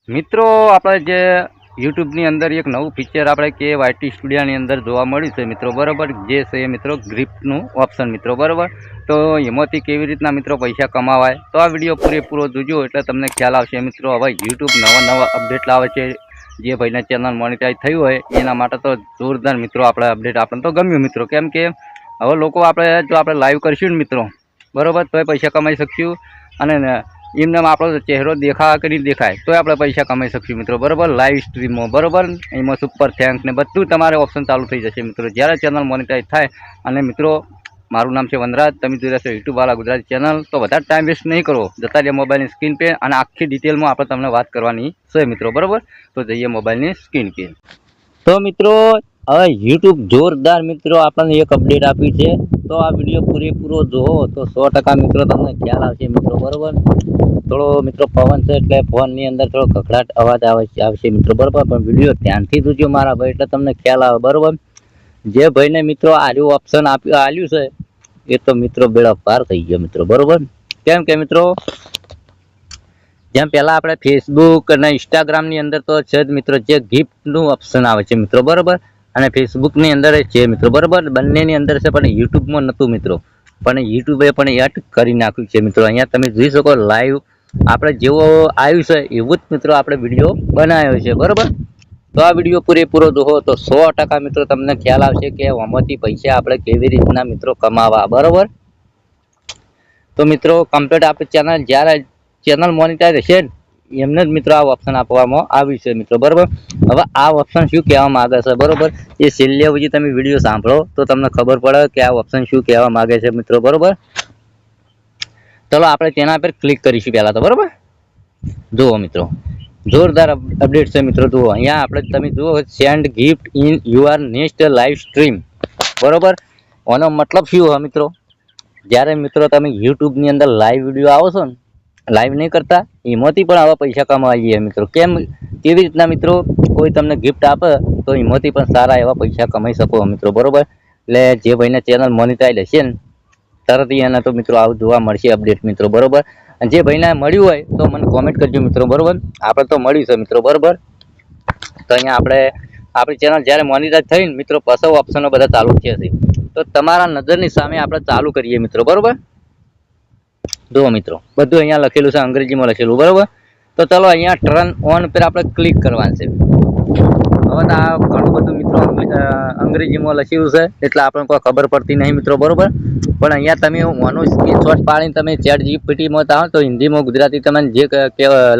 મિત્રો આપણે જે યુટ્યુબની અંદર એક નવું ફીચર આપણે કે વાયટી સ્ટુડિયોની અંદર જોવા મળ્યું છે મિત્રો બરાબર, જે છે મિત્રો ગ્રીપનું ઓપ્શન મિત્રો બરાબર. તો એમાંથી કેવી રીતના મિત્રો પૈસા કમાવાય, તો આ વિડીયો પૂરેપૂરો જોજો એટલે તમને ખ્યાલ આવશે મિત્રો. હવે યુટ્યુબ નવા અપડેટ લાવે છે, જે ભાઈને ચેનલ મોનિટાઈઝ થયું હોય એના માટે તો જોરદાર મિત્રો આપણે અપડેટ આપણને તો ગમ્યું મિત્રો. કેમ કે હવે લોકો જો આપણે લાઈવ કરશું ને મિત્રો બરાબર, તોય પૈસા કમાઈ શકશું. અને એમને આપણો ચહેરો દેખાય કે નહીં દેખાય તોય આપણે પૈસા કમાઈ શકશું મિત્રો બરાબર, લાઈવ સ્ટ્રીમમાં બરાબર. એમાં સુપર થેન્ક્સ ને બધું તમારે ઓપ્શન ચાલુ થઈ જશે મિત્રો જ્યારે ચેનલ મોનિટાઈઝ થાય. અને મિત્રો મારું નામ છે વનરાજ, તમે જોઈ રહ્યા છો યુટ્યુબવાળા ગુજરાતી ચેનલ. તો વધારે ટાઈમ વેસ્ટ નહીં કરો, જતા રહીએ મોબાઈલની સ્ક્રીન પે અને આખી ડિટેલમાં આપણે તમને વાત કરવાની છે મિત્રો બરાબર. તો જઈએ મોબાઈલની સ્ક્રીન પે. તો મિત્રો હવે યુટ્યુબ જોરદાર મિત્રો આપણને એક અપડેટ આપી છે. તો આ વિડીયો પૂરેપૂરો જોવો તો 100% મિત્રો તમને ખ્યાલ આવશે મિત્રો બરાબર. થોડો મિત્રો પવન છે એટલે ફોનની અંદર થોડો ઘઘડાટ અવાજ આવશે મિત્રો બરાબર, પણ વિડીયો ધ્યાનથી જોજો મારા ભાઈ એટલે તમને ખ્યાલ આવે બરાબર. જે ભાઈને મિત્રો આર્યું ઓપ્શન આલ્યું છે એ તો મિત્રો બેડા પાર થઈ ગયો મિત્રો બરાબર. કેમ કે મિત્રો જેમ પહેલાં આપણે ફેસબુક અને ઇન્સ્ટાગ્રામની અંદર તો છે જ મિત્રો જે ગિફ્ટનું ઓપ્શન આવે છે મિત્રો બરાબર, અને ફેસબુકની અંદર છે મિત્રો બરાબર, બંનેની અંદર છે. પણ યુટ્યુબમાં નહોતું મિત્રો, પણ યુટ્યુબે પણ એડ કરી નાખ્યું છે મિત્રો. અહીંયા તમે જોઈ શકો લાઈવ આપણે જેવો આવ્યું છે એવું જ મિત્રો આપણે વિડીયો બનાવ્યો છે બરાબર. તો આ વિડીયો પૂરેપૂરો જોવો તો 100% મિત્રો તમને ખ્યાલ આવશે કે આમાંથી પૈસા આપણે કેવી રીતના મિત્રો કમાવા બરાબર. તો મિત્રો કમ્પ્લીટ આપણી ચેનલ જ્યારે ચેનલ મોનિટાઈઝ હશે ને એમને જ મિત્રો આ ઓપ્શન આપવામાં આવ્યું છે મિત્રો બરાબર. હવે આ ઓપ્શન શું કહેવા માગે છે બરાબર, એ છેલ્લે સુધી તમે વિડીયો સાંભળો તો તમને ખબર પડે કે આ ઓપ્શન શું કહેવા માગે છે મિત્રો બરાબર. ચલો આપણે તેના પર ક્લિક કરીશું પહેલાં તો બરાબર. જુઓ મિત્રો જોરદાર અપડેટ છે મિત્રો. જુઓ અહીંયા આપણે તમે જુઓ send gift in UR next live stream બરાબર. આનો મતલબ શું હોય મિત્રો, જ્યારે મિત્રો તમે યુટ્યુબની અંદર લાઈવ વિડીયો આવો છો ને, લાઈવ નહીં કરતા એમાંથી પણ આવા પૈસા કમાઈએ મિત્રો. કેવી રીતના મિત્રો, કોઈ તમને ગિફ્ટ આપે તો એમાંથી પણ સારા એવા પૈસા કમાઈ શકો મિત્રો બરાબર. એટલે જે ભાઈને ચેનલ મોનિટાઈઝ હશે ને તરત એને તો મિત્રો આવું જોવા મળશે અપડેટ મિત્રો બરાબર. અને જે ભાઈને મળ્યું હોય તો મને કોમેન્ટ કરજો મિત્રો બરાબર. આપણે તો મળ્યું છે મિત્રો બરાબર. તો અહીંયા આપણી ચેનલ જ્યારે મોનિટાઈઝ થઈને મિત્રો પાછો ઓપ્શનો બધા ચાલુ થશે. તો તમારા નજરની સામે આપણે ચાલુ કરીએ મિત્રો બરાબર. જુઓ મિત્રો બધું અહીંયા લખેલું છે, અંગ્રેજીમાં લખેલું બરાબર. તો ચલો અહીંયા ટર્ન ઓન પર આપણે ક્લિક કરવાનું છે. હવે તો આ ઘણું બધું મિત્રો અંગ્રેજીમાં લખેલું છે એટલે આપણને કોઈ ખબર પડતી નહીં મિત્રો બરાબર. પણ અહીંયા તમે ઓનું સ્ક્રીનશોટ પાડીને તમે ChatGPTમાં આવો તો હિન્દીમાં ગુજરાતી તમે જે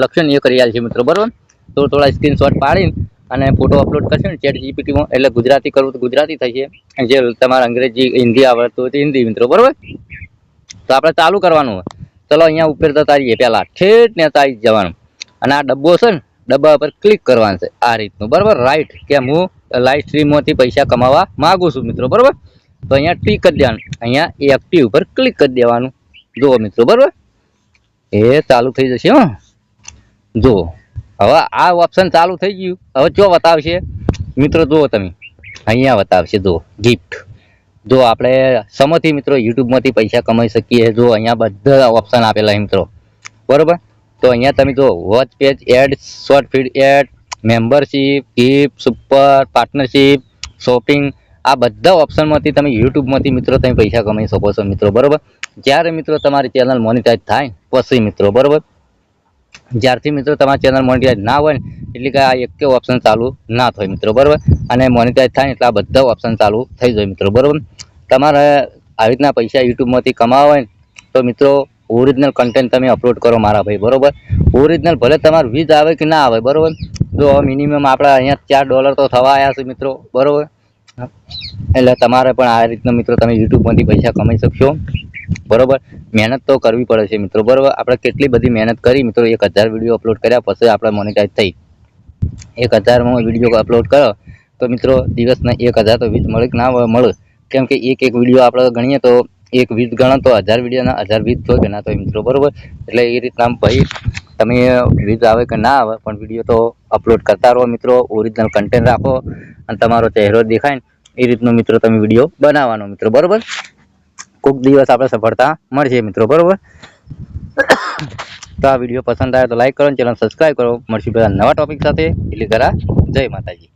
લખશો ને એ કરી આલશે મિત્રો બરાબર. તો થોડા સ્ક્રીનશોટ પાડીને અને ફોટો અપલોડ કરશો ને ChatGPTમાં એટલે ગુજરાતી કરવું તો ગુજરાતી થશે, જે તમારે અંગ્રેજી હિન્દી આવડતું હોય તો હિન્દી મિત્રો બરાબર. તો આપણે ચાલુ કરવાનું હોય. ચલો અહીંયા ઉપર જતા રહીએ, પહેલાં ઠેઠ ને આવી જવાનું અને આ ડબ્બો છે ને ડબ્બા પર ક્લિક કરવાનું છે આ રીતનું બરાબર. રાઈટ કે હું લાઈવ સ્ટ્રીમમાંથી પૈસા કમાવા માગું છું મિત્રો બરાબર. તો અહીંયા ટીક કરી દેવાનું, અહીંયા એક્ટિવ ઉપર ક્લિક કરી દેવાનું. જુઓ મિત્રો બરાબર એ ચાલુ થઈ જશે. જુઓ હવે આ ઓપ્શન ચાલુ થઈ ગયું. હવે જો બતાવશે મિત્રો, જુઓ તમે અહીંયા બતાવશે જુઓ ગિફ્ટ. જો આપણે સમયથી મિત્રો યુટ્યુબમાંથી પૈસા કમાઈ શકીએ. જો અહીંયા બધા ઓપ્શન આપેલા મિત્રો બરાબર. તો અહીંયા તમે જો watch page ad, short feed ad, membership, gift, super, partnership, shopping, આ બધા ઓપ્શનમાંથી તમે યુટ્યુબમાંથી મિત્રો તમે પૈસા કમાઈ શકો છો મિત્રો બરાબર. જ્યારે મિત્રો તમારી ચેનલ મોનિટાઈઝ થાય પછી મિત્રો બરાબર. જ્યારથી મિત્રો તમારી ચેનલ મોનિટાઈઝ ના હોય ને એટલે કે આ એક ઓપ્શન ચાલુ ના થાય મિત્રો બરાબર. અને મોનિટાઈઝ થાય ને એટલે આ બધા ઓપ્શન ચાલુ થઈ જાય મિત્રો બરાબર. તમારે આવી રીતના પૈસા યુટ્યુબમાંથી કમાવા હોય ને તો મિત્રો ઓરિજિનલ કન્ટેન્ટ તમે અપલોડ કરો મારા ભાઈ બરાબર. ઓરિજિનલ ભલે તમારું વ્યુઝ આવે કે ના આવે બરાબર. જો મિનિમમ આપણે અહીંયા $4 તો થવા આવ્યા છે મિત્રો બરાબર. એટલે તમારે પણ આ રીતના મિત્રો તમે યુટ્યુબમાંથી પૈસા કમાઈ શકશો બરાબર. મહેનત તો કરવી પડે છે મિત્રો બરાબર. આપણે કેટલી બધી મહેનત કરી મિત્રો, 1000 વિડીયો અપલોડ કર્યા પછી આપણે મોનિટાઈઝ થઈ. 1000માં વિડીયો અપલોડ કરો તો મિત્રો દિવસના 1000 તો વ્યુઝ મળે કે ના મળે. કેમ કે એક વિડીયો આપણે ગણીએ તો એક વ્યુઝ ગણો તો 1000 વિડીયોના 1000 વ્યુઝ થાય કે ના થાય મિત્રો બરાબર. એટલે એ રીતના ભાઈ તમે વ્યુઝ આવે કે ના આવે પણ વિડીયો તો અપલોડ કરતા રહો મિત્રો. ઓરિજિનલ કન્ટેન્ટ રાખો અને તમારો ચહેરો દેખાય ને એ રીતનો મિત્રો તમે વિડીયો બનાવવાનો મિત્રો બરાબર. કોઈક દિવસ આપણે સફળતા મળશે મિત્રો બરાબર. તો આ વિડીયો પસંદ આવે તો લાઈક કરો અને ચેનલ સબસ્ક્રાઈબ કરો. મળશું બધા નવા ટોપિક સાથે. એટલે જરા જય માતાજી.